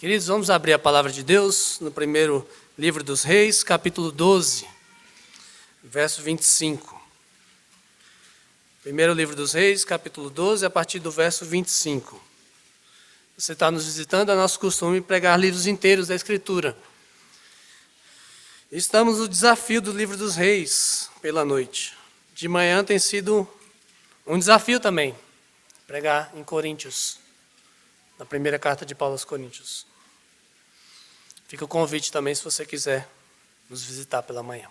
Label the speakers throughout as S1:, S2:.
S1: Queridos, vamos abrir a palavra de Deus no primeiro livro dos Reis, capítulo 12, verso 25. Primeiro livro dos Reis, capítulo 12, a partir do verso 25. Você está nos visitando, é nosso costume pregar livros inteiros da Escritura. Estamos no desafio do livro dos Reis pela noite. De manhã tem sido um desafio também, pregar em Coríntios, na primeira carta de Paulo aos Coríntios. Fica o convite também se você quiser nos visitar pela manhã.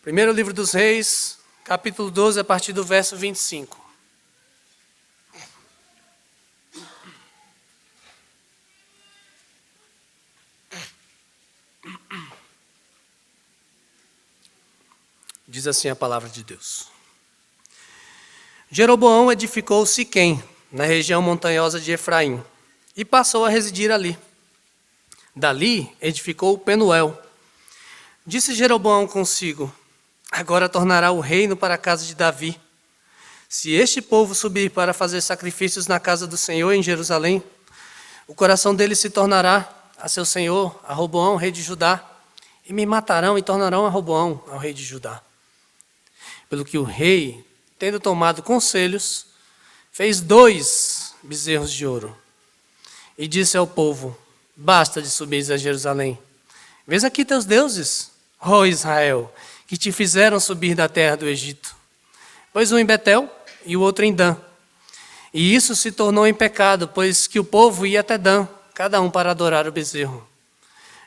S1: Primeiro livro dos Reis, capítulo 12, a partir do verso 25. Diz assim a palavra de Deus. Jeroboão edificou Siquém, na região montanhosa de Efraim, e passou a residir ali. Dali edificou Penuel. Disse Jeroboão consigo: agora tornará o reino para a casa de Davi. Se este povo subir para fazer sacrifícios na casa do Senhor em Jerusalém, o coração dele se tornará a seu senhor, a Roboão, rei de Judá, e me matarão e tornarão a Roboão, ao rei de Judá. Pelo que o rei, tendo tomado conselhos, fez 2 bezerros de ouro. E disse ao povo: basta de subir a Jerusalém. Vês aqui teus deuses, ó Israel, que te fizeram subir da terra do Egito. Pois um em Betel e o outro em Dan. E isso se tornou em pecado, pois que o povo ia até Dan, cada um para adorar o bezerro.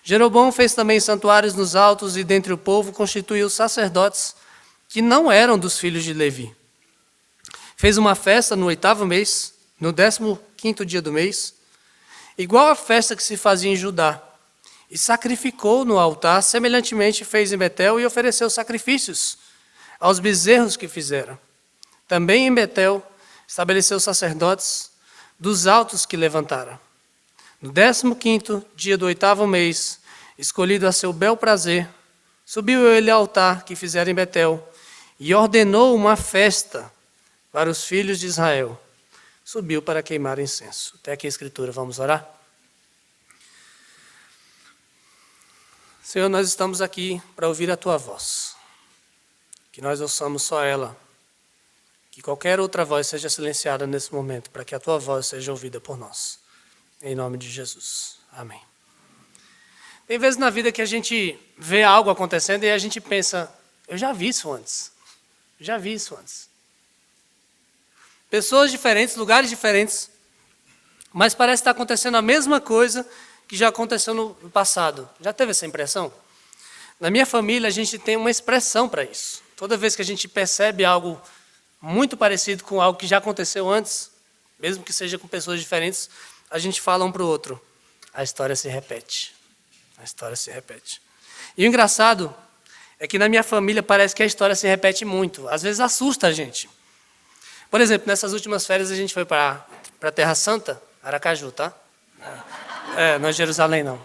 S1: Jeroboão fez também santuários nos altos e dentre o povo constituiu sacerdotes que não eram dos filhos de Levi. Fez uma festa no 8º mês, no 15º dia do mês, igual à festa que se fazia em Judá, e sacrificou no altar, semelhantemente fez em Betel e ofereceu sacrifícios aos bezerros que fizeram. Também em Betel estabeleceu sacerdotes dos altos que levantaram. No 15º dia do 8º mês, escolhido a seu bel prazer, subiu ele ao altar que fizeram em Betel e ordenou uma festa para os filhos de Israel. Subiu para queimar incenso. Até aqui a Escritura, vamos orar? Senhor, nós estamos aqui para ouvir a Tua voz. Que nós ouçamos só ela. Que qualquer outra voz seja silenciada nesse momento, para que a Tua voz seja ouvida por nós. Em nome de Jesus. Amém. Tem vezes na vida que a gente vê algo acontecendo e a gente pensa: eu já vi isso antes. Já vi isso antes. Pessoas diferentes, lugares diferentes, mas parece estar acontecendo a mesma coisa que já aconteceu no passado. Já teve essa impressão? Na minha família, a gente tem uma expressão para isso. Toda vez que a gente percebe algo muito parecido com algo que já aconteceu antes, mesmo que seja com pessoas diferentes, a gente fala um para o outro: a história se repete. A história se repete. E o engraçado é que na minha família parece que a história se repete muito. Às vezes assusta a gente. Por exemplo, nessas últimas férias a gente foi para a Terra Santa, Aracaju, tá? Não é Jerusalém, não.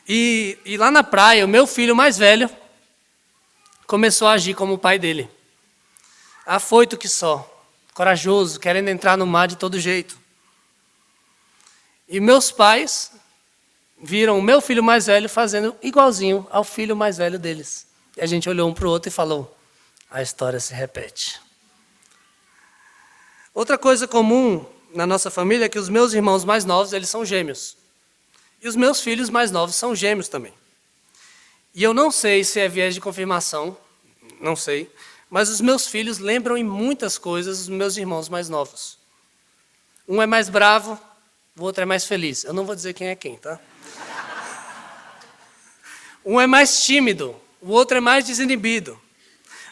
S1: E lá na praia, o meu filho mais velho começou a agir como o pai dele. Afoito que só, corajoso, querendo entrar no mar de todo jeito. E meus pais viram o meu filho mais velho fazendo igualzinho ao filho mais velho deles. E a gente olhou um para o outro e falou: a história se repete. Outra coisa comum na nossa família é que os meus irmãos mais novos, eles são gêmeos. E os meus filhos mais novos são gêmeos também. E eu não sei se é viés de confirmação, não sei, mas os meus filhos lembram em muitas coisas os meus irmãos mais novos. Um é mais bravo, o outro é mais feliz. Eu não vou dizer quem é quem, tá? Um é mais tímido, o outro é mais desinibido.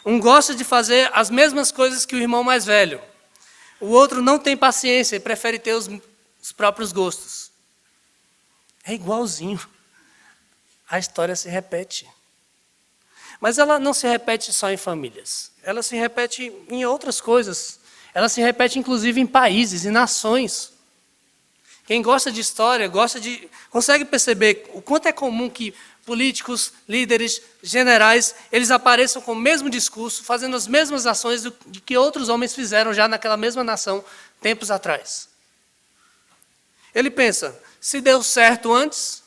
S1: Um gosta de fazer as mesmas coisas que o irmão mais velho. O outro não tem paciência e prefere ter os próprios gostos. É igualzinho. A história se repete. Mas ela não se repete só em famílias. Ela se repete em outras coisas. Ela se repete inclusive em países, em nações. Quem gosta de história, consegue perceber o quanto é comum que políticos, líderes, generais, eles apareçam com o mesmo discurso, fazendo as mesmas ações de que outros homens fizeram já naquela mesma nação tempos atrás. Ele pensa: Se deu certo antes,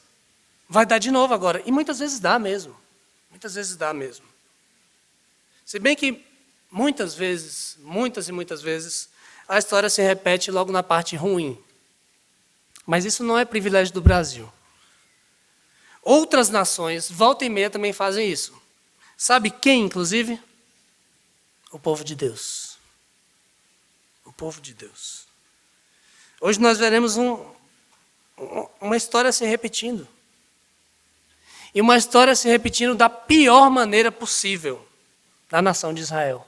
S1: vai dar de novo agora. E muitas vezes dá mesmo. Muitas vezes dá mesmo. Se bem que muitas e muitas vezes, a história se repete logo na parte ruim. Mas isso não é privilégio do Brasil. Outras nações, volta e meia, também fazem isso. Sabe quem, inclusive? O povo de Deus. O povo de Deus. Hoje nós veremos uma história se repetindo. E uma história se repetindo da pior maneira possível na nação de Israel.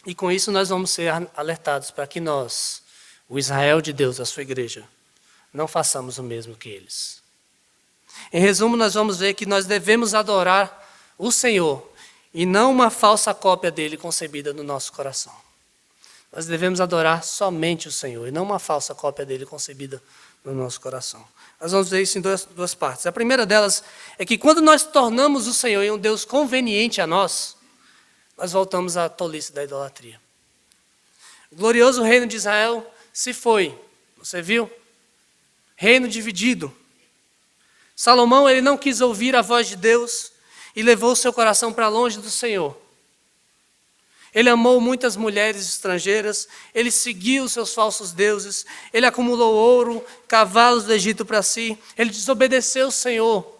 S1: E com isso nós vamos ser alertados para que nós, o Israel de Deus, a sua igreja, não façamos o mesmo que eles. Em resumo, nós vamos ver que nós devemos adorar o Senhor e não uma falsa cópia dele concebida no nosso coração. Nós devemos adorar somente o Senhor e não uma falsa cópia dele concebida no nosso coração. Nós vamos ver isso em duas partes. A primeira delas é que quando nós tornamos o Senhor em um Deus conveniente a nós, nós voltamos à tolice da idolatria. O glorioso reino de Israel se foi. Você viu? Reino dividido. Salomão, ele não quis ouvir a voz de Deus e levou seu coração para longe do Senhor. Ele amou muitas mulheres estrangeiras, ele seguiu os seus falsos deuses, ele acumulou ouro, cavalos do Egito para si, ele desobedeceu o Senhor.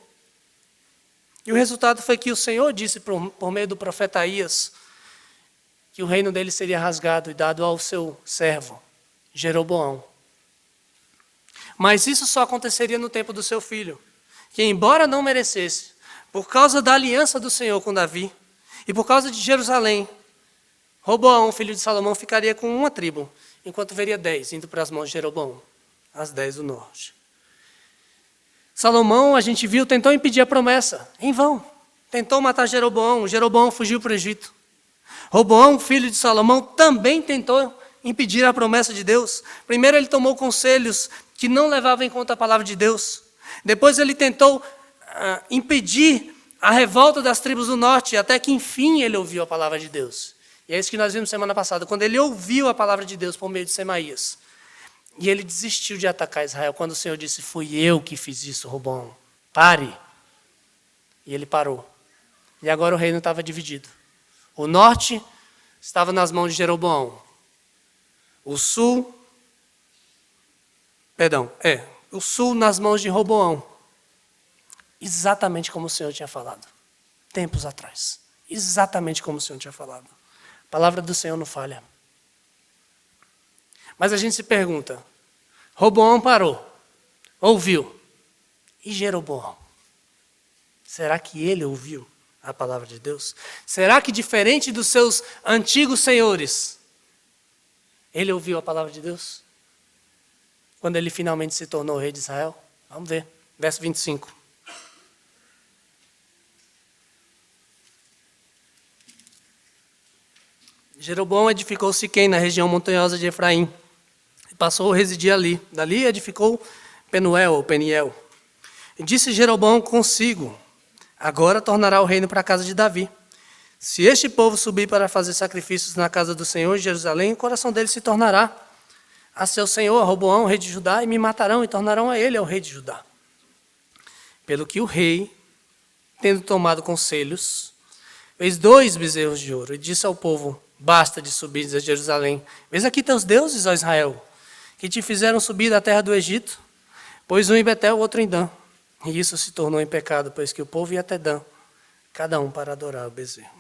S1: E o resultado foi que o Senhor disse por meio do profeta Aías que o reino dele seria rasgado e dado ao seu servo, Jeroboão. Mas isso só aconteceria no tempo do seu filho, que embora não merecesse, por causa da aliança do Senhor com Davi e por causa de Jerusalém, Roboão, filho de Salomão, ficaria com uma tribo, enquanto veria 10 indo para as mãos de Jeroboão, as 10 do norte. Salomão, a gente viu, tentou impedir a promessa, em vão. Tentou matar Jeroboão, Jeroboão fugiu para o Egito. Roboão, filho de Salomão, também tentou impedir a promessa de Deus. Primeiro ele tomou conselhos que não levavam em conta a palavra de Deus. Depois ele tentou impedir a revolta das tribos do norte, até que enfim ele ouviu a palavra de Deus. E é isso que nós vimos semana passada, quando ele ouviu a palavra de Deus por meio de Semaías. E ele desistiu de atacar Israel, quando o Senhor disse, fui eu que fiz isso, Roboão. Pare. E ele parou. E agora o reino estava dividido. O norte estava nas mãos de Jeroboão. O sul nas mãos de Roboão. Exatamente como o Senhor tinha falado. Tempos atrás. Exatamente como o Senhor tinha falado. A palavra do Senhor não falha. Mas a gente se pergunta, Roboão parou, ouviu, e Jeroboão? Será que ele ouviu a palavra de Deus? Será que diferente dos seus antigos senhores, ele ouviu a palavra de Deus? Quando ele finalmente se tornou rei de Israel? Vamos ver, verso 25. Jeroboão edificou Siquém, na região montanhosa de Efraim, e passou a residir ali. Dali edificou Penuel, ou Peniel. E disse Jeroboão consigo, agora tornará o reino para a casa de Davi. Se este povo subir para fazer sacrifícios na casa do Senhor em Jerusalém, o coração dele se tornará a seu senhor, a Roboão, rei de Judá, e me matarão e tornarão a ele ao rei de Judá. Pelo que o rei, tendo tomado conselhos, fez 2 bezerros de ouro e disse ao povo, basta de subir a Jerusalém. Eis aqui teus deuses, ó Israel, que te fizeram subir da terra do Egito, pois um em Betel, o outro em Dan. E isso se tornou em pecado, pois que o povo ia até Dan, cada um para adorar o bezerro.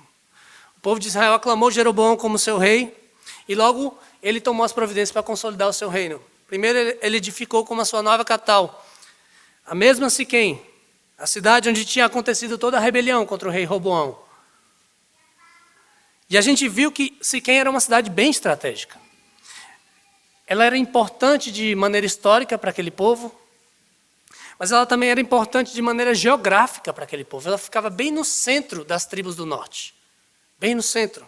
S1: O povo de Israel aclamou Jeroboão como seu rei, e logo ele tomou as providências para consolidar o seu reino. Primeiro ele edificou como a sua nova capital, a mesma Siquém, a cidade onde tinha acontecido toda a rebelião contra o rei Roboão. E a gente viu que Siquém era uma cidade bem estratégica. Ela era importante de maneira histórica para aquele povo, mas ela também era importante de maneira geográfica para aquele povo. Ela ficava bem no centro das tribos do norte. Bem no centro.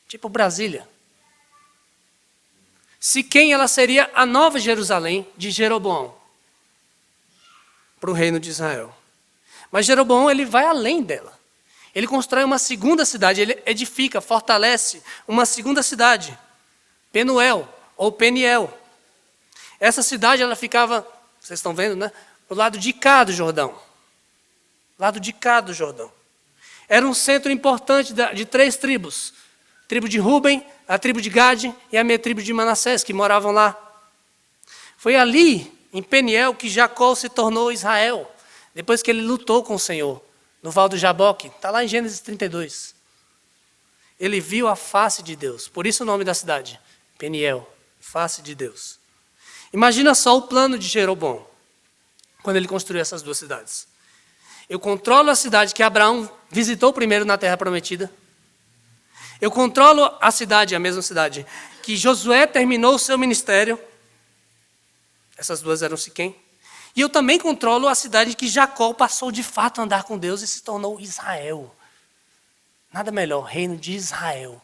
S1: Tipo Brasília. Siquém, ela seria a nova Jerusalém de Jeroboão para o reino de Israel. Mas Jeroboão, ele vai além dela. Ele constrói uma segunda cidade, ele edifica, fortalece uma segunda cidade, Penuel ou Peniel. Essa cidade ela ficava Vocês estão vendo, né? Para o lado de cá do Jordão. Lado de cá do Jordão. Era um centro importante de 3 tribos. A tribo de Ruben, a tribo de Gade e a minha tribo de Manassés, que moravam lá. Foi ali, em Peniel, que Jacó se tornou Israel, depois que ele lutou com o Senhor, no Val do Jaboque. Está lá em Gênesis 32. Ele viu a face de Deus, por isso o nome da cidade, Peniel, face de Deus. Imagina só o plano de Jeroboão, quando ele construiu essas 2 cidades. Eu controlo a cidade que Abraão visitou primeiro na Terra Prometida. Eu controlo a cidade, a mesma cidade, que Josué terminou o seu ministério. Essas 2 eram Siquém. E eu também controlo a cidade que Jacó passou de fato a andar com Deus e se tornou Israel. Nada melhor, reino de Israel.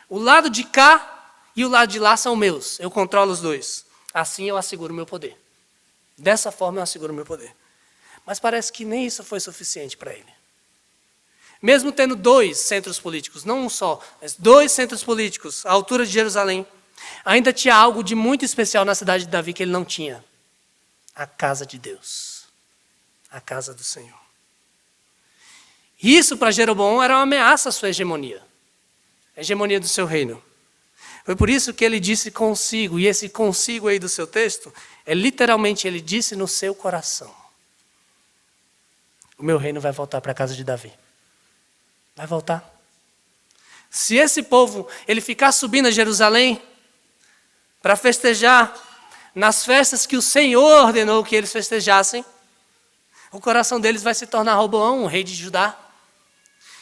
S1: O lado de cá e o lado de lá são meus. Eu controlo os 2. Assim eu asseguro o meu poder. Dessa forma eu asseguro o meu poder. Mas parece que nem isso foi suficiente para ele. Mesmo tendo 2 centros políticos, não um só, mas 2 centros políticos, à altura de Jerusalém, ainda tinha algo de muito especial na cidade de Davi que ele não tinha. A casa de Deus. A casa do Senhor. Isso para Jeroboão era uma ameaça à sua hegemonia. A hegemonia do seu reino. Foi por isso que ele disse consigo, e esse consigo aí do seu texto, é literalmente ele disse no seu coração. O meu reino vai voltar para a casa de Davi. Vai voltar. Se esse povo, ele ficar subindo a Jerusalém para festejar nas festas que o Senhor ordenou que eles festejassem, o coração deles vai se tornar Roboão, o rei de Judá.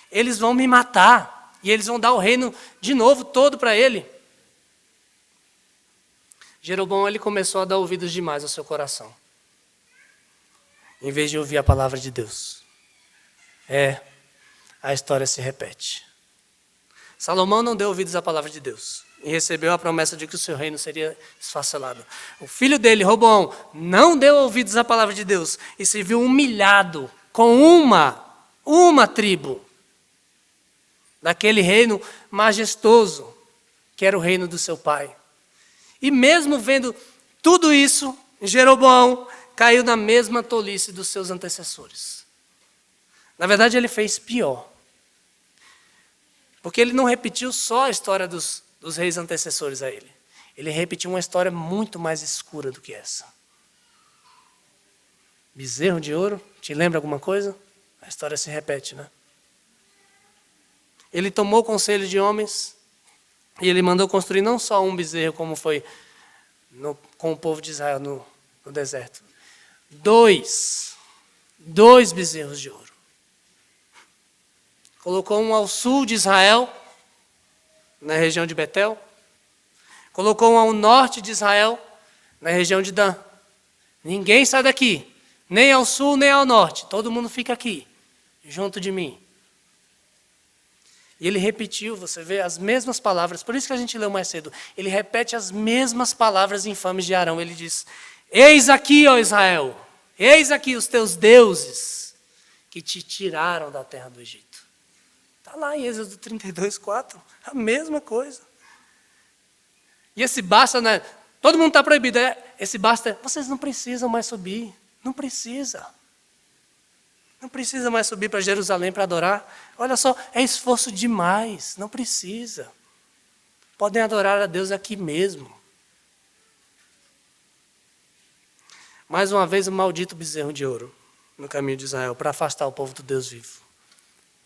S1: Eles vão me matar e eles vão dar o reino de novo todo para ele. Jeroboão, ele começou a dar ouvidos demais ao seu coração, em vez de ouvir a palavra de Deus. A história se repete. Salomão não deu ouvidos à palavra de Deus e recebeu a promessa de que o seu reino seria esfacelado. O filho dele, Roboão, não deu ouvidos à palavra de Deus e se viu humilhado com uma tribo daquele reino majestoso que era o reino do seu pai. E mesmo vendo tudo isso, Jeroboão caiu na mesma tolice dos seus antecessores. Na verdade, ele fez pior. Porque ele não repetiu só a história dos reis antecessores a ele. Ele repetiu uma história muito mais escura do que essa. Bezerro de ouro, te lembra alguma coisa? A história se repete, né? Ele tomou conselho de homens e ele mandou construir não só um bezerro, como foi com o povo de Israel no deserto. 2 bezerros de ouro. Colocou um ao sul de Israel, na região de Betel. Colocou um ao norte de Israel, na região de Dan. Ninguém sai daqui, nem ao sul, nem ao norte. Todo mundo fica aqui, junto de mim. E ele repetiu, você vê, as mesmas palavras. Por isso que a gente leu mais cedo. Ele repete as mesmas palavras infames de Arão. Ele diz, eis aqui, ó Israel, eis aqui os teus deuses que te tiraram da terra do Egito. Está lá em Êxodo 32:4, a mesma coisa. E esse basta, né? Todo mundo está proibido. Esse basta, vocês não precisam mais subir. Não precisa. Não precisa mais subir para Jerusalém para adorar. Olha só, é esforço demais. Não precisa. Podem adorar a Deus aqui mesmo. Mais uma vez, o maldito bezerro de ouro no caminho de Israel para afastar o povo do Deus vivo.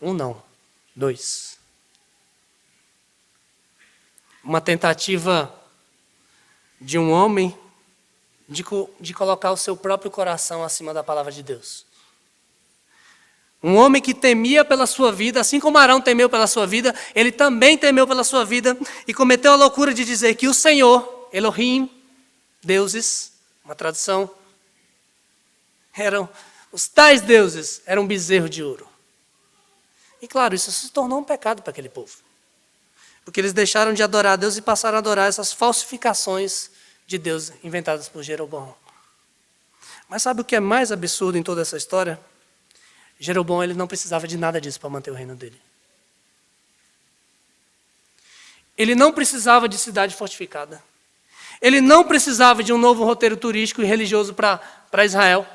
S1: 1 não, 2. Uma tentativa de um homem de colocar o seu próprio coração acima da palavra de Deus. Um homem que temia pela sua vida, assim como Arão temeu pela sua vida, ele também temeu pela sua vida e cometeu a loucura de dizer que o Senhor, Elohim, deuses, uma tradução, os tais deuses eram um bezerro de ouro. E claro, isso se tornou um pecado para aquele povo. Porque eles deixaram de adorar a Deus e passaram a adorar essas falsificações de Deus inventadas por Jeroboão. Mas sabe o que é mais absurdo em toda essa história? Jeroboão, ele não precisava de nada disso para manter o reino dele. Ele não precisava de cidade fortificada. Ele não precisava de um novo roteiro turístico e religioso para Israel.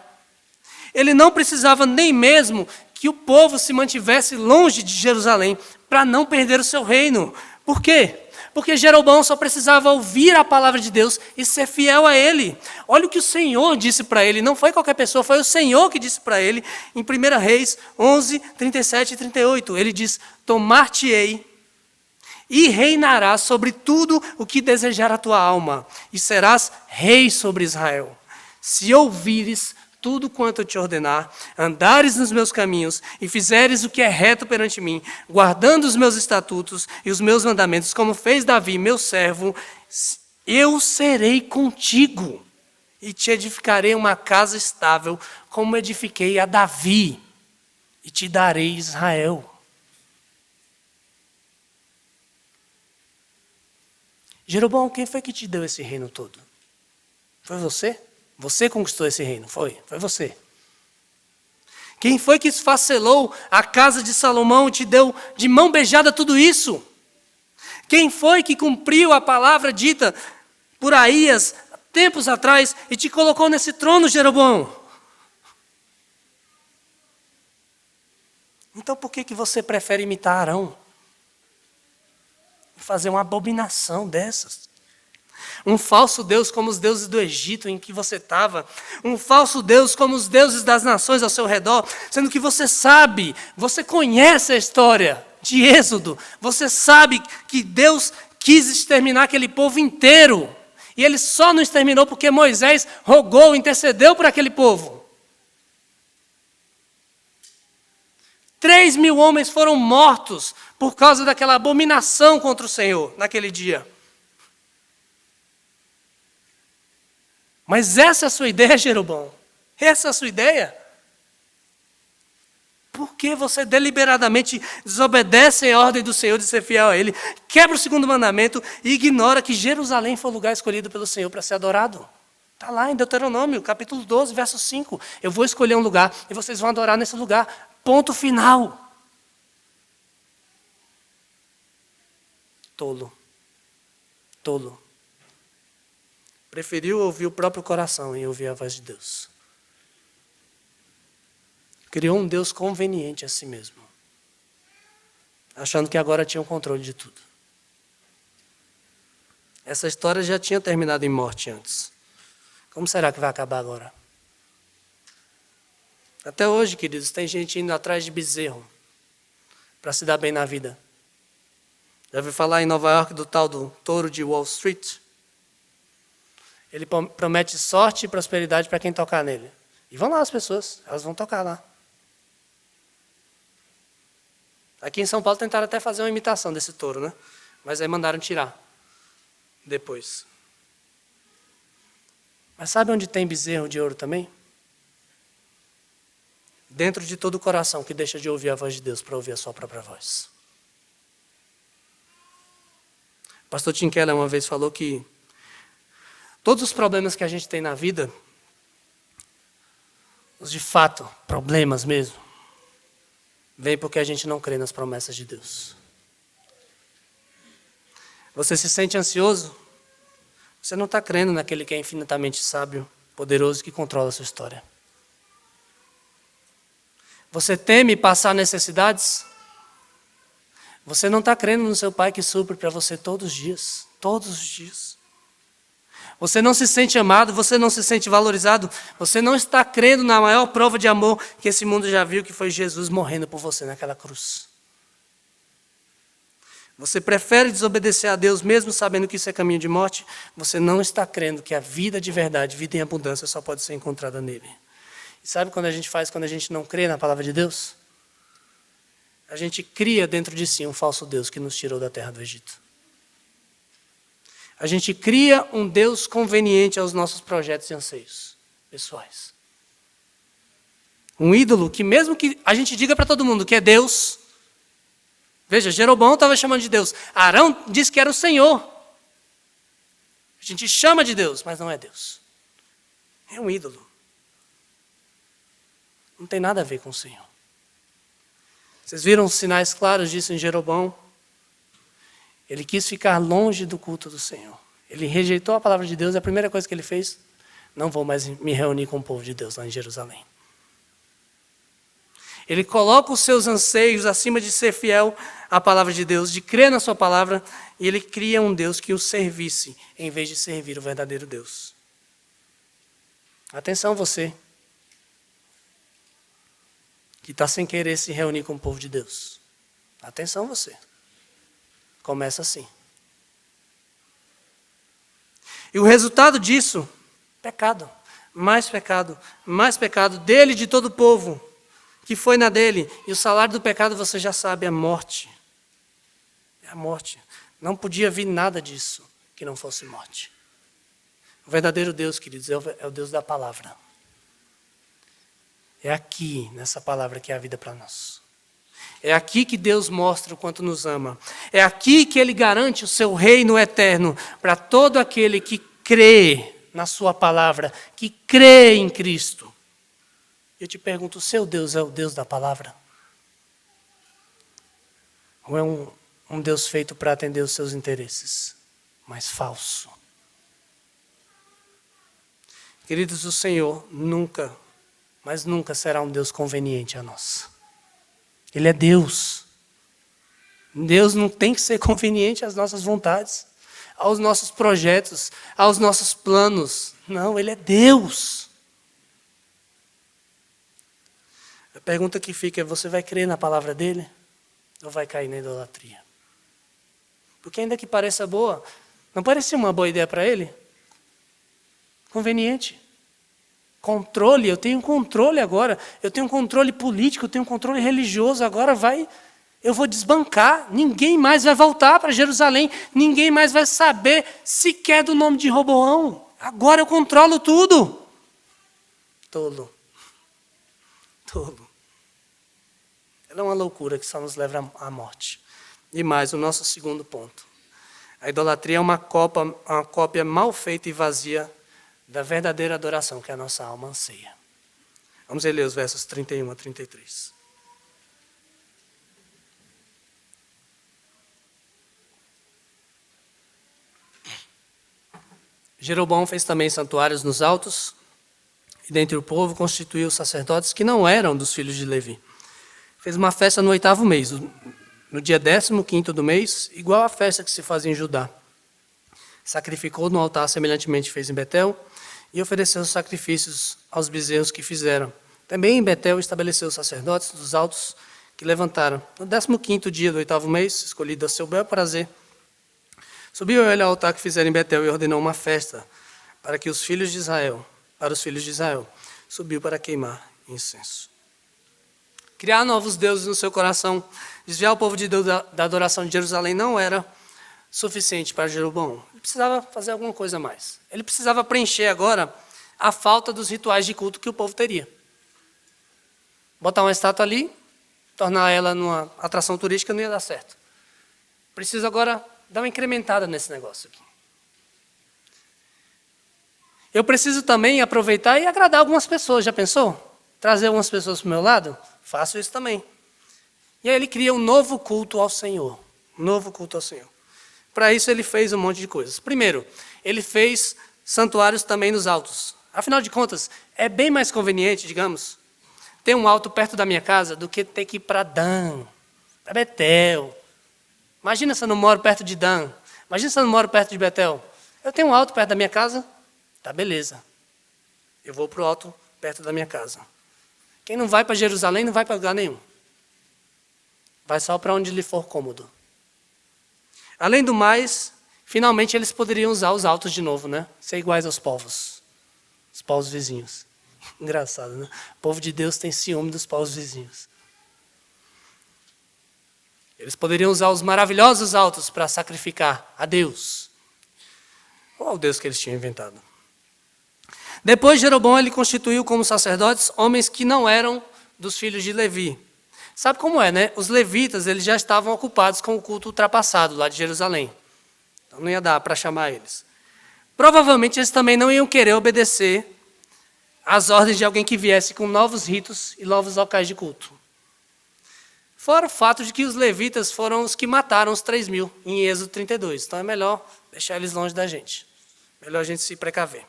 S1: Ele não precisava nem mesmo que o povo se mantivesse longe de Jerusalém para não perder o seu reino. Por quê? Porque Jeroboão só precisava ouvir a palavra de Deus e ser fiel a ele. Olha o que o Senhor disse para ele, não foi qualquer pessoa, foi o Senhor que disse para ele, em 1 Reis 11, 37 e 38. Ele diz, tomar-te-ei e reinarás sobre tudo o que desejar a tua alma, e serás rei sobre Israel. Se ouvires tudo quanto eu te ordenar, andares nos meus caminhos e fizeres o que é reto perante mim, guardando os meus estatutos e os meus mandamentos, como fez Davi, meu servo, eu serei contigo e te edificarei uma casa estável, como edifiquei a Davi, e te darei Israel. Jeroboão, quem foi que te deu esse reino todo? Foi você? Você conquistou esse reino, foi você. Quem foi que esfacelou a casa de Salomão e te deu de mão beijada tudo isso? Quem foi que cumpriu a palavra dita por Aías tempos atrás e te colocou nesse trono, Jeroboão? Então por que você prefere imitar Arão? E fazer uma abominação dessas? Um falso Deus como os deuses do Egito em que você estava. Um falso Deus como os deuses das nações ao seu redor. Sendo que você sabe, você conhece a história de Êxodo. Você sabe que Deus quis exterminar aquele povo inteiro. E ele só não exterminou porque Moisés rogou, intercedeu por aquele povo. 3.000 homens foram mortos por causa daquela abominação contra o Senhor naquele dia. Mas essa é a sua ideia, Jeroboão? Essa é a sua ideia? Por que você deliberadamente desobedece a ordem do Senhor de ser fiel a Ele, quebra o segundo mandamento e ignora que Jerusalém foi o lugar escolhido pelo Senhor para ser adorado? Está lá em Deuteronômio, capítulo 12, verso 5. Eu vou escolher um lugar e vocês vão adorar nesse lugar. Ponto final. Tolo. Preferiu ouvir o próprio coração e ouvir a voz de Deus. Criou um Deus conveniente a si mesmo, achando que agora tinha o controle de tudo. Essa história já tinha terminado em morte antes. Como será que vai acabar agora? Até hoje, queridos, tem gente indo atrás de bezerro para se dar bem na vida. Já ouviu falar em Nova York do tal do touro de Wall Street? Ele promete sorte e prosperidade para quem tocar nele. E vão lá as pessoas, elas vão tocar lá. Aqui em São Paulo tentaram até fazer uma imitação desse touro, né? Mas aí mandaram tirar depois. Mas sabe onde tem bezerro de ouro também? Dentro de todo o coração que deixa de ouvir a voz de Deus para ouvir a sua própria voz. O pastor Tim Keller uma vez falou que todos os problemas que a gente tem na vida, os de fato, problemas mesmo, vem porque a gente não crê nas promessas de Deus. Você se sente ansioso? Você não está crendo naquele que é infinitamente sábio, poderoso, que controla a sua história. Você teme passar necessidades? Você não está crendo no seu Pai que supre para você todos os dias. Todos os dias. Você não se sente amado, você não se sente valorizado, você não está crendo na maior prova de amor que esse mundo já viu, que foi Jesus morrendo por você naquela cruz. Você prefere desobedecer a Deus mesmo sabendo que isso é caminho de morte? Você não está crendo que a vida de verdade, vida em abundância, só pode ser encontrada nele. E sabe quando a gente faz quando a gente não crê na palavra de Deus? A gente cria dentro de si um falso Deus que nos tirou da terra do Egito. A gente cria um Deus conveniente aos nossos projetos e anseios pessoais. Um ídolo que mesmo que a gente diga para todo mundo que é Deus, veja, Jeroboão estava chamando de Deus, Arão disse que era o Senhor. A gente chama de Deus, mas não é Deus. É um ídolo. Não tem nada a ver com o Senhor. Vocês viram os sinais claros disso em Jeroboão? Ele quis ficar longe do culto do Senhor. Ele rejeitou a palavra de Deus e a primeira coisa que ele fez, não vou mais me reunir com o povo de Deus lá em Jerusalém. Ele coloca os seus anseios acima de ser fiel à palavra de Deus, de crer na sua palavra, e ele cria um Deus que o servisse, em vez de servir o verdadeiro Deus. Atenção você, que está sem querer se reunir com o povo de Deus. Atenção você. Começa assim. E o resultado disso, pecado, mais pecado dele e de todo o povo que foi na dele. E o salário do pecado, você já sabe, é a morte. É a morte. Não podia vir nada disso que não fosse morte. O verdadeiro Deus, queridos, é o Deus da palavra. É aqui, nessa palavra, que é a vida para nós. É aqui que Deus mostra o quanto nos ama. É aqui que Ele garante o seu reino eterno para todo aquele que crê na sua palavra, que crê em Cristo. Eu te pergunto, o seu Deus é o Deus da palavra? Ou é um Deus feito para atender os seus interesses, mas falso? Queridos, o Senhor nunca, mas nunca será um Deus conveniente a nós. Ele é Deus. Deus não tem que ser conveniente às nossas vontades, aos nossos projetos, aos nossos planos. Não, Ele é Deus. A pergunta que fica é, você vai crer na palavra dEle? Ou vai cair na idolatria? Porque ainda que pareça boa, não parecia uma boa ideia para Ele? Conveniente. Controle, eu tenho controle agora. Eu tenho controle político, eu tenho controle religioso. Agora eu vou desbancar. Ninguém mais vai voltar para Jerusalém. Ninguém mais vai saber sequer do nome de Roboão. Agora eu controlo tudo. Tolo. Ela é uma loucura que só nos leva à morte. E mais, o nosso segundo ponto. A idolatria é uma cópia mal feita e vazia da verdadeira adoração que a nossa alma anseia. Vamos ler os versos 31 a 33. Jeroboão fez também santuários nos altos, e dentre o povo constituiu sacerdotes que não eram dos filhos de Levi. Fez uma festa no 8º mês, no dia 15º do mês, igual à festa que se fazia em Judá. Sacrificou no altar semelhantemente fez em Betel, e ofereceu os sacrifícios aos bezerros que fizeram. Também em Betel estabeleceu os sacerdotes dos altos que levantaram. No 15º dia do 8º mês, escolhido a seu bel prazer, subiu ele ao altar que fizeram em Betel e ordenou uma festa para os filhos de Israel. Subiu para queimar incenso. Criar novos deuses no seu coração, desviar o povo de Deus da adoração de Jerusalém não era suficiente para Jeroboão. Ele precisava fazer alguma coisa a mais. Ele precisava preencher agora a falta dos rituais de culto que o povo teria. Botar uma estátua ali, tornar ela numa atração turística não ia dar certo. Precisa agora dar uma incrementada nesse negócio aqui. Eu preciso também aproveitar e agradar algumas pessoas. Já pensou? Trazer algumas pessoas para o meu lado? Faço isso também. E aí ele cria um novo culto ao Senhor. Para isso ele fez um monte de coisas. Primeiro, ele fez santuários também nos altos. Afinal de contas, é bem mais conveniente, digamos, ter um alto perto da minha casa do que ter que ir para Dan, para Betel. Imagina se eu não moro perto de Dan. Imagina se eu não moro perto de Betel. Eu tenho um alto perto da minha casa, tá beleza. Eu vou para o alto perto da minha casa. Quem não vai para Jerusalém não vai para lugar nenhum. Vai só para onde lhe for cômodo. Além do mais, finalmente eles poderiam usar os altos de novo, né? Ser iguais aos povos. Os povos vizinhos. Engraçado, né? O povo de Deus tem ciúme dos povos vizinhos. Eles poderiam usar os maravilhosos altos para sacrificar a Deus. Ou ao Deus que eles tinham inventado. Depois Jeroboão ele constituiu como sacerdotes homens que não eram dos filhos de Levi. Sabe como é, né? Os levitas eles já estavam ocupados com o culto ultrapassado lá de Jerusalém. Então não ia dar para chamar eles. Provavelmente eles também não iam querer obedecer às ordens de alguém que viesse com novos ritos e novos locais de culto. Fora o fato de que os levitas foram os que mataram os 3.000 em Êxodo 32. Então é melhor deixar eles longe da gente. Melhor a gente se precaver.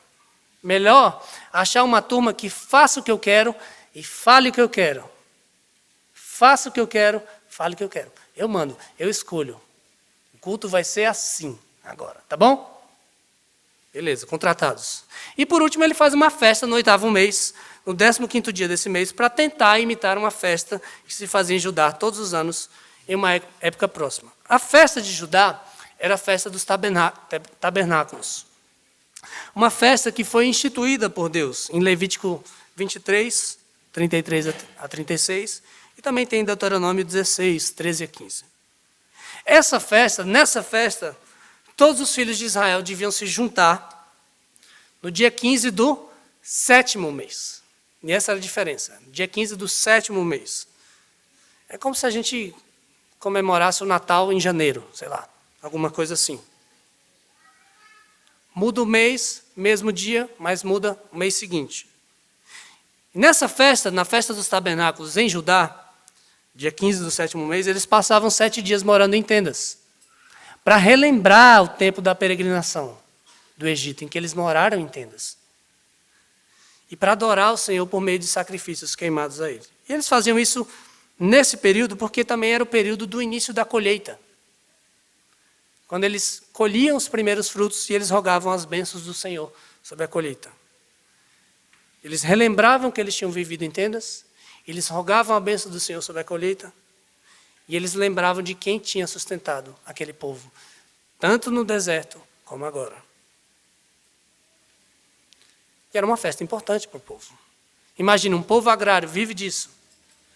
S1: Melhor achar uma turma que faça o que eu quero e fale o que eu quero. Faça o que eu quero, fale o que eu quero. Eu mando, eu escolho. O culto vai ser assim agora, tá bom? Beleza, contratados. E por último ele faz uma festa no 8º mês, no 15º dia desse mês, para tentar imitar uma festa que se fazia em Judá todos os anos, em uma época próxima. A festa de Judá era a festa dos tabernáculos. Uma festa que foi instituída por Deus em Levítico 23, 33 a 36, e também tem em Deuteronômio 16, 13 a 15. Nessa festa, todos os filhos de Israel deviam se juntar no dia 15 do 7º mês. E essa era a diferença, dia 15 do 7º mês. É como se a gente comemorasse o Natal em janeiro, sei lá, alguma coisa assim. Muda o mês, mesmo dia, mas muda o mês seguinte. Nessa festa, na festa dos tabernáculos em Judá, dia 15 do 7º mês, eles passavam 7 dias morando em tendas, para relembrar o tempo da peregrinação do Egito, em que eles moraram em tendas. E para adorar o Senhor por meio de sacrifícios queimados a Ele. E eles faziam isso nesse período, porque também era o período do início da colheita. Quando eles colhiam os primeiros frutos e eles rogavam as bênçãos do Senhor sobre a colheita. Eles relembravam que eles tinham vivido em tendas, eles rogavam a bênção do Senhor sobre a colheita, e eles lembravam de quem tinha sustentado aquele povo, tanto no deserto como agora. E era uma festa importante para o povo. Imagina, um povo agrário vive disso.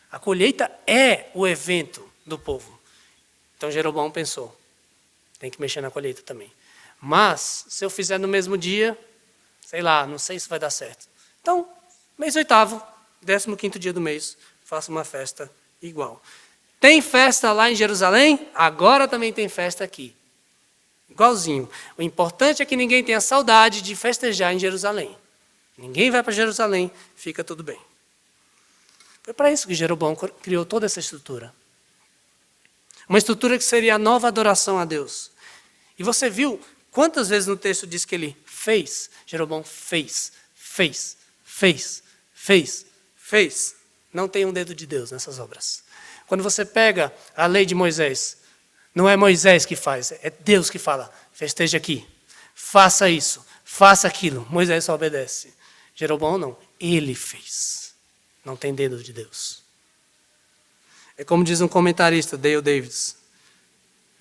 S1: A colheita é o evento do povo. Então Jeroboão pensou, tem que mexer na colheita também. Mas, se eu fizer no mesmo dia, sei lá, não sei se vai dar certo. Então, mês 8º, 15º dia do mês, faça uma festa igual. Tem festa lá em Jerusalém? Agora também tem festa aqui. Igualzinho. O importante é que ninguém tenha saudade de festejar em Jerusalém. Ninguém vai para Jerusalém, fica tudo bem. Foi para isso que Jeroboão criou toda essa estrutura. Uma estrutura que seria a nova adoração a Deus. E você viu quantas vezes no texto diz que ele fez? Jeroboão fez. Não tem um dedo de Deus nessas obras. Quando você pega a lei de Moisés, não é Moisés que faz, é Deus que fala, festeja aqui, faça isso, faça aquilo. Moisés só obedece. Jeroboão não, ele fez. Não tem dedo de Deus. É como diz um comentarista, Dale Davis,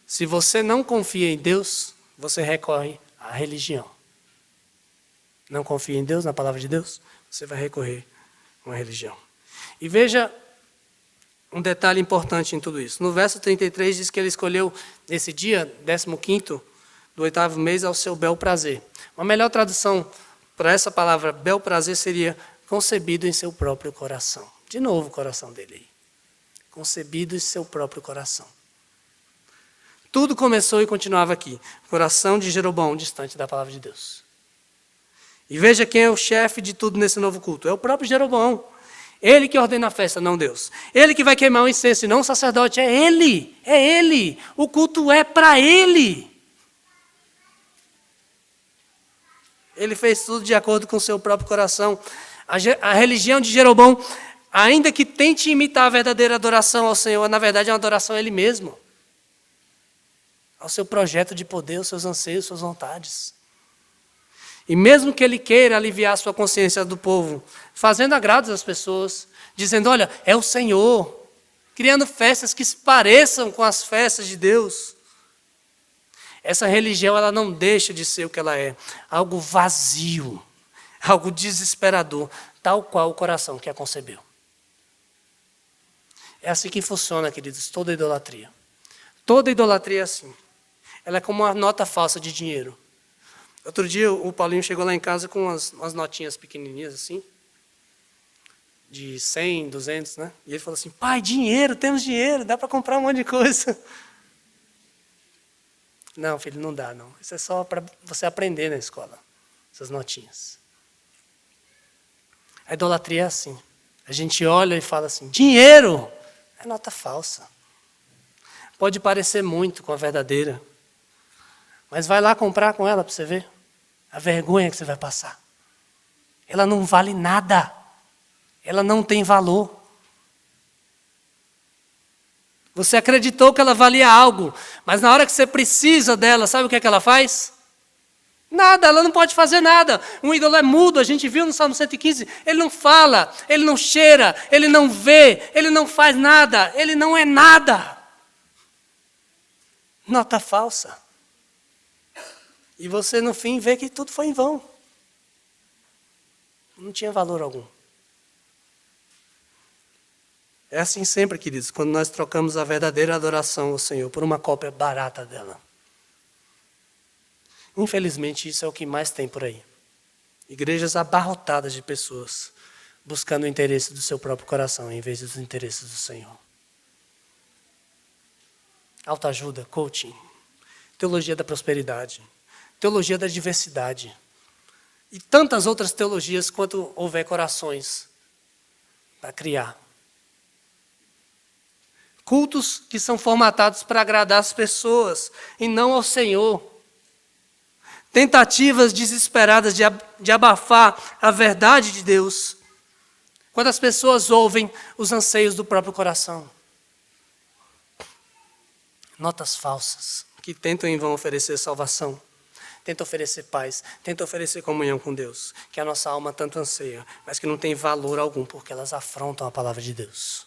S1: se você não confia em Deus, você recorre à religião. Não confia em Deus, na palavra de Deus, você vai recorrer a uma religião. E veja um detalhe importante em tudo isso. No verso 33 diz que ele escolheu esse dia, 15º do 8º mês, ao seu bel prazer. Uma melhor tradução para essa palavra bel prazer seria concebido em seu próprio coração. De novo o coração dele aí. Concebido em seu próprio coração. Tudo começou e continuava aqui. Coração de Jeroboão, distante da palavra de Deus. E veja quem é o chefe de tudo nesse novo culto. É o próprio Jeroboão. Ele que ordena a festa, não Deus. Ele que vai queimar o incenso e não o sacerdote. É ele. É ele. O culto é para ele. Ele fez tudo de acordo com o seu próprio coração. A religião de Jeroboão, ainda que tente imitar a verdadeira adoração ao Senhor, na verdade é uma adoração a Ele mesmo. Ao seu projeto de poder, aos seus anseios, suas vontades. E mesmo que ele queira aliviar a sua consciência do povo, fazendo agrados às pessoas, dizendo, olha, é o Senhor, criando festas que se pareçam com as festas de Deus. Essa religião ela não deixa de ser o que ela é, algo vazio, algo desesperador, tal qual o coração que a concebeu. É assim que funciona, queridos, toda idolatria. Toda idolatria é assim. Ela é como uma nota falsa de dinheiro. Outro dia o Paulinho chegou lá em casa com umas notinhas pequenininhas assim, de 100, 200, né? E ele falou assim, pai, dinheiro, temos dinheiro, dá para comprar um monte de coisa. Não, filho, não dá, não. Isso é só para você aprender na escola, essas notinhas. A idolatria é assim. A gente olha e fala assim, dinheiro! É nota falsa. Pode parecer muito com a verdadeira, mas vai lá comprar com ela para você ver a vergonha que você vai passar. Ela não vale nada. Ela não tem valor. Você acreditou que ela valia algo, mas na hora que você precisa dela, sabe o que é que ela faz? Nada, ela não pode fazer nada. Um ídolo é mudo, a gente viu no Salmo 115. Ele não fala, ele não cheira, ele não vê, ele não faz nada, ele não é nada. Nota falsa. E você no fim vê que tudo foi em vão. Não tinha valor algum. É assim sempre, queridos, quando nós trocamos a verdadeira adoração ao Senhor por uma cópia barata dela. Infelizmente, isso é o que mais tem por aí. Igrejas abarrotadas de pessoas buscando o interesse do seu próprio coração em vez dos interesses do Senhor. Autoajuda, coaching, teologia da prosperidade, teologia da diversidade e tantas outras teologias quanto houver corações para criar. Cultos que são formatados para agradar as pessoas e não ao Senhor. Tentativas desesperadas de abafar a verdade de Deus, quando as pessoas ouvem os anseios do próprio coração. Notas falsas, que tentam em vão oferecer salvação, tentam oferecer paz, tentam oferecer comunhão com Deus, que a nossa alma tanto anseia, mas que não tem valor algum, porque elas afrontam a palavra de Deus.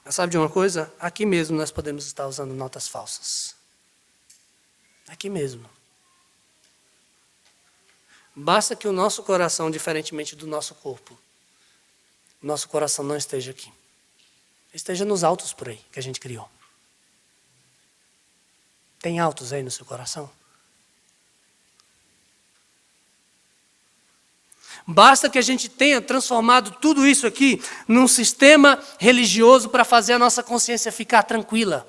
S1: Mas sabe de uma coisa? Aqui mesmo nós podemos estar usando notas falsas. Aqui mesmo. Basta que o nosso coração, diferentemente do nosso corpo, o nosso coração não esteja aqui. Esteja nos altos por aí, que a gente criou. Tem altos aí no seu coração? Basta que a gente tenha transformado tudo isso aqui num sistema religioso para fazer a nossa consciência ficar tranquila.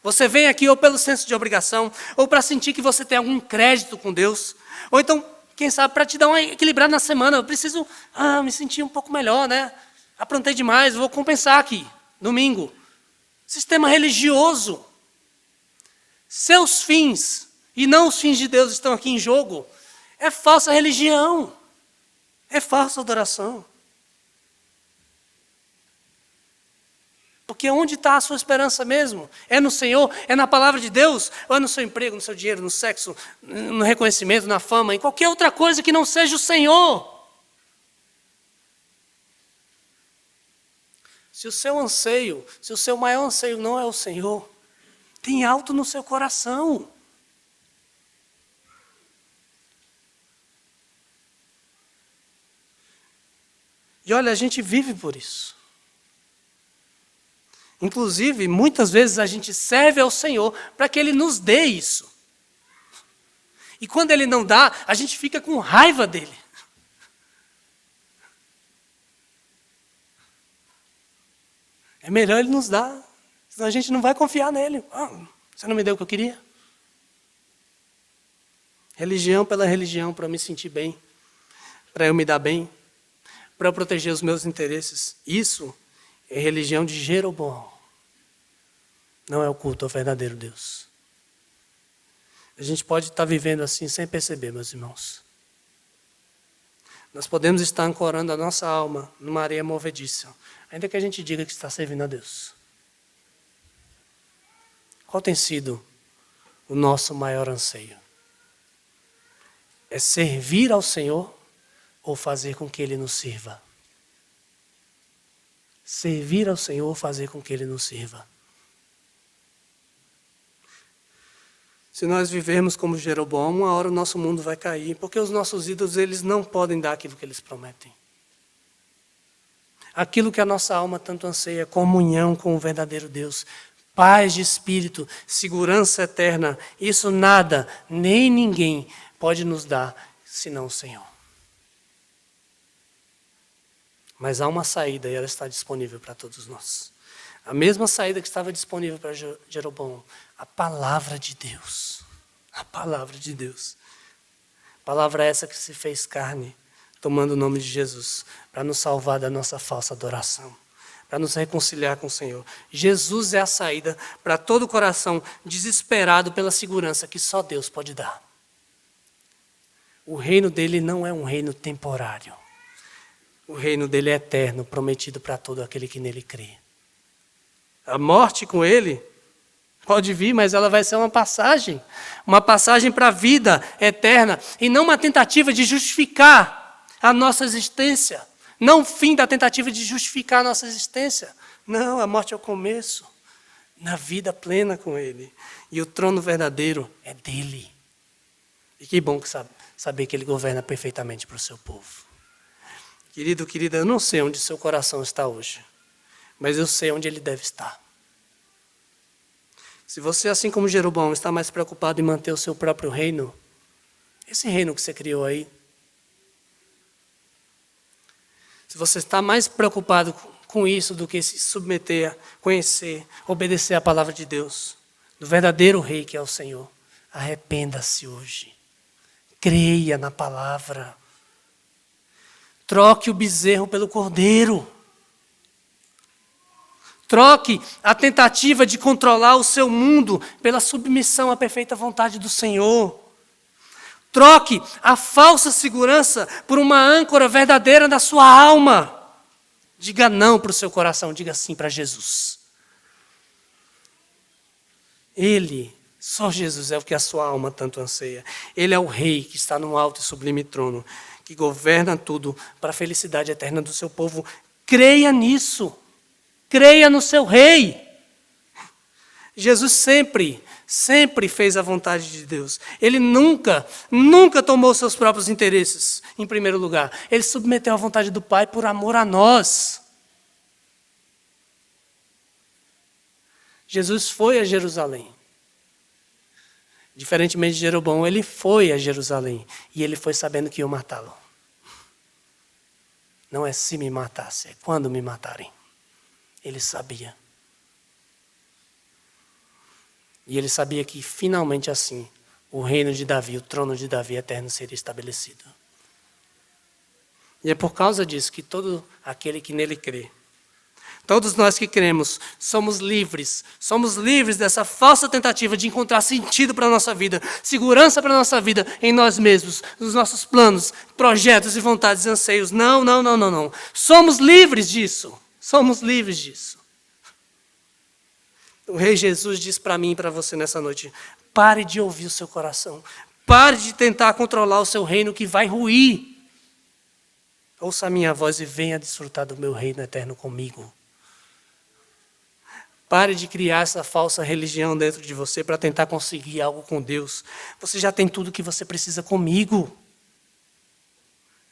S1: Você vem aqui ou pelo senso de obrigação, ou para sentir que você tem algum crédito com Deus, ou então, quem sabe, para te dar uma equilibrada na semana. Eu preciso me sentir um pouco melhor, né? Aprontei demais, vou compensar aqui, domingo. Sistema religioso. Seus fins, e não os fins de Deus, estão aqui em jogo. É falsa religião. É falsa adoração. Porque onde está a sua esperança mesmo? É no Senhor? É na palavra de Deus? Ou é no seu emprego, no seu dinheiro, no sexo, no reconhecimento, na fama, em qualquer outra coisa que não seja o Senhor? Se o seu anseio, se o seu maior anseio não é o Senhor, tem alto no seu coração. E olha, a gente vive por isso. Inclusive, muitas vezes a gente serve ao Senhor para que Ele nos dê isso. E quando Ele não dá, a gente fica com raiva dEle. É melhor Ele nos dar, senão a gente não vai confiar nele. Você não me deu o que eu queria? Religião pela religião, para eu me sentir bem, para eu me dar bem, para eu proteger os meus interesses. Isso é religião de Jeroboão. Não é o culto ao verdadeiro Deus. A gente pode estar vivendo assim sem perceber, meus irmãos. Nós podemos estar ancorando a nossa alma numa areia movediça, ainda que a gente diga que está servindo a Deus. Qual tem sido o nosso maior anseio? É servir ao Senhor ou fazer com que Ele nos sirva? Servir ao Senhor ou fazer com que Ele nos sirva? Se nós vivermos como Jeroboão, uma hora o nosso mundo vai cair, porque os nossos ídolos, eles não podem dar aquilo que eles prometem. Aquilo que a nossa alma tanto anseia, comunhão com o verdadeiro Deus, paz de espírito, segurança eterna, isso nada, nem ninguém pode nos dar, senão o Senhor. Mas há uma saída e ela está disponível para todos nós. A mesma saída que estava disponível para Jeroboão, a palavra de Deus. A palavra de Deus. Palavra essa que se fez carne, tomando o nome de Jesus, para nos salvar da nossa falsa adoração, para nos reconciliar com o Senhor. Jesus é a saída para todo coração desesperado pela segurança que só Deus pode dar. O reino dele não é um reino temporário. O reino dele é eterno, prometido para todo aquele que nele crê. A morte com ele pode vir, mas ela vai ser uma passagem para a vida eterna, e não uma tentativa de justificar a nossa existência. Não o fim da tentativa de justificar a nossa existência. Não, a morte é o começo, na vida plena com ele. E o trono verdadeiro é dele. E que bom que saber que ele governa perfeitamente para o seu povo. Querido, querida, eu não sei onde seu coração está hoje, mas eu sei onde ele deve estar. Se você, assim como Jeroboão, está mais preocupado em manter o seu próprio reino, esse reino que você criou aí, se você está mais preocupado com isso do que se submeter, conhecer, obedecer à palavra de Deus, do verdadeiro rei que é o Senhor, arrependa-se hoje. Creia na palavra. Troque o bezerro pelo cordeiro. Troque a tentativa de controlar o seu mundo pela submissão à perfeita vontade do Senhor. Troque a falsa segurança por uma âncora verdadeira na sua alma. Diga não para o seu coração, diga sim para Jesus. Ele, só Jesus é o que a sua alma tanto anseia. Ele é o rei que está no alto e sublime trono, que governa tudo para a felicidade eterna do seu povo. Creia nisso. Creia no seu rei. Jesus sempre fez a vontade de Deus. Ele nunca tomou seus próprios interesses em primeiro lugar. Ele submeteu à vontade do Pai por amor a nós. Jesus foi a Jerusalém. Diferentemente de Jeroboão, ele foi a Jerusalém. E ele foi sabendo que iam matá-lo. Não é se me matasse, é quando me matarem. Ele sabia. E ele sabia que finalmente assim, o reino de Davi, o trono de Davi eterno seria estabelecido. E é por causa disso que todo aquele que nele crê, todos nós que cremos, somos livres dessa falsa tentativa de encontrar sentido para a nossa vida, segurança para a nossa vida em nós mesmos, nos nossos planos, projetos e vontades e anseios. Não. Somos livres disso. Somos livres disso. O Rei Jesus diz para mim e para você nessa noite: pare de ouvir o seu coração. Pare de tentar controlar o seu reino que vai ruir. Ouça a minha voz e venha desfrutar do meu reino eterno comigo. Pare de criar essa falsa religião dentro de você para tentar conseguir algo com Deus. Você já tem tudo que você precisa comigo.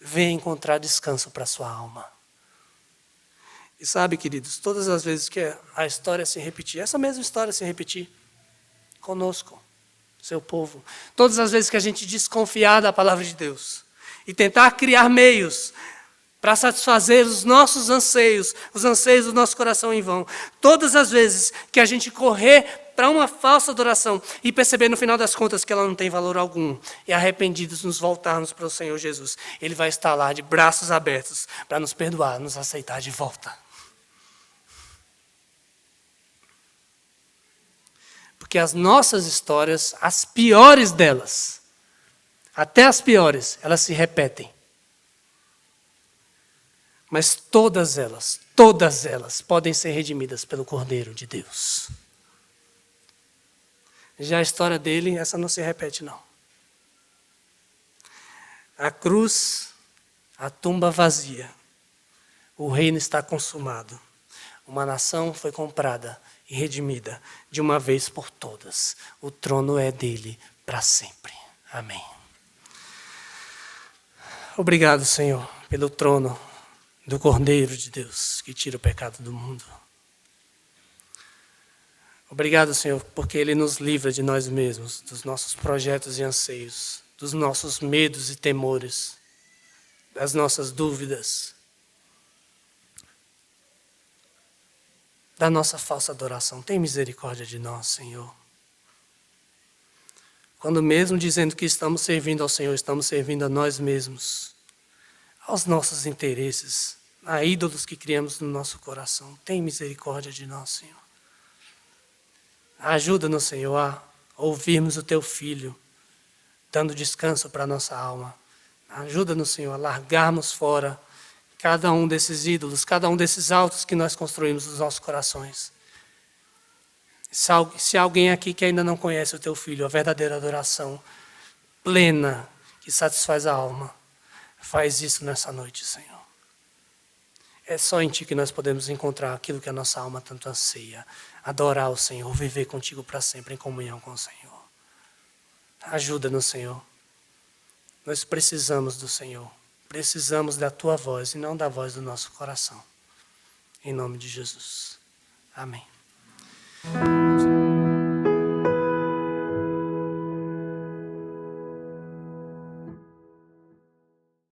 S1: Venha encontrar descanso para a sua alma. E sabe, queridos, todas as vezes que a história se repetir, essa mesma história se repetir conosco, seu povo, todas as vezes que a gente desconfiar da palavra de Deus e tentar criar meios para satisfazer os nossos anseios, os anseios do nosso coração em vão, todas as vezes que a gente correr para uma falsa adoração e perceber no final das contas que ela não tem valor algum, e arrependidos nos voltarmos para o Senhor Jesus, Ele vai estar lá de braços abertos para nos perdoar, nos aceitar de volta. Porque as nossas histórias, as piores delas, até as piores, elas se repetem. Mas todas elas podem ser redimidas pelo Cordeiro de Deus. Já a história dele, essa não se repete, não. A cruz, a tumba vazia. O reino está consumado. Uma nação foi comprada e redimida de uma vez por todas. O trono é dele para sempre. Amém. Obrigado, Senhor, pelo trono do Cordeiro de Deus, que tira o pecado do mundo. Obrigado, Senhor, porque Ele nos livra de nós mesmos, dos nossos projetos e anseios, dos nossos medos e temores, das nossas dúvidas, da nossa falsa adoração. Tem misericórdia de nós, Senhor. Quando mesmo dizendo que estamos servindo ao Senhor, estamos servindo a nós mesmos. aos nossos interesses, a ídolos que criamos no nosso coração. Tem misericórdia de nós, Senhor. Ajuda-nos, Senhor, a ouvirmos o Teu Filho, dando descanso para a nossa alma. Ajuda-nos, Senhor, a largarmos fora cada um desses ídolos, cada um desses altos que nós construímos nos nossos corações. Se alguém aqui que ainda não conhece o Teu Filho, a verdadeira adoração plena, que satisfaz a alma, faz isso nessa noite, Senhor. É só em Ti que nós podemos encontrar aquilo que a nossa alma tanto anseia. Adorar o Senhor, viver contigo para sempre em comunhão com o Senhor. Ajuda-nos, Senhor. Nós precisamos do Senhor. Precisamos da Tua voz e não da voz do nosso coração. Em nome de Jesus. Amém.